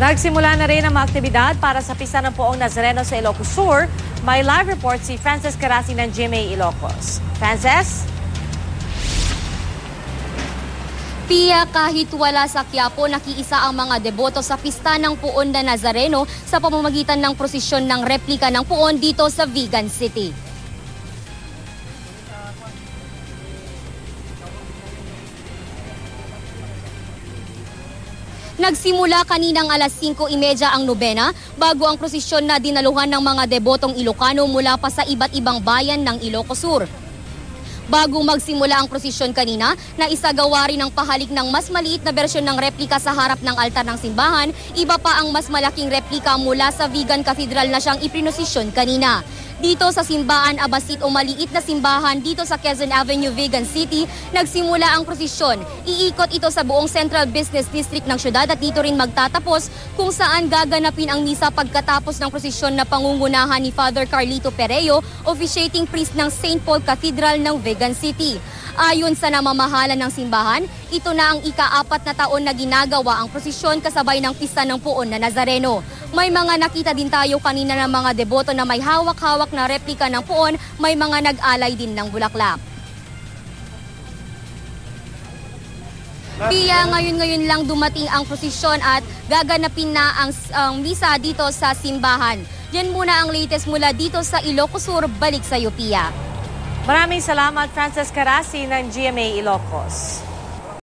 Nagsimula na rin ang mga aktibidad para sa pista ng Poong Nazareno sa Ilocos Sur. May live report si Frances Carasi ng GMA Ilocos. Frances? Pia, kahit wala sa Quiapo, nakiisa ang mga deboto sa pista ng Poon na Nazareno sa pamamagitan ng prosesyon ng replika ng Poon dito sa Vigan City. Nagsimula kaninang alas 5:30 ang nobena bago ang prosesyon na dinaluhan ng mga debotong Ilocano mula pa sa iba't ibang bayan ng Ilocos Sur. Bago magsimula ang prosesyon kanina, naisagawa rin ang pahalik ng mas maliit na bersyon ng replika sa harap ng altar ng simbahan, iba pa ang mas malaking replika mula sa Vigan Cathedral na siyang iprinosisyon kanina. Dito sa Simbahan Abasit o maliit na simbahan dito sa Quezon Avenue, Vigan City, nagsimula ang prosesyon. Iikot ito sa buong Central Business District ng syudad at dito rin magtatapos kung saan gaganapin ang misa pagkatapos ng prosesyon na pangungunahan ni Father Carlito Pereo, officiating priest ng St. Paul Cathedral ng Vigan City. Ayon sa namamahala ng simbahan, ito na ang ika-4 na taon na ginagawa ang prosesyon kasabay ng pista ng Poon na Nazareno. May mga nakita din tayo kanina ng mga deboto na may hawak-hawak na replika ng Poon, may mga nag-alay din ng bulaklak. Pia, ngayon lang dumating ang prosesyon at gaganapin na ang misa dito sa simbahan. Yan muna ang latest mula dito sa Ilocos Sur. Balik sa iyo, Pia. Maraming salamat, Frances Carasi ng GMA Ilocos.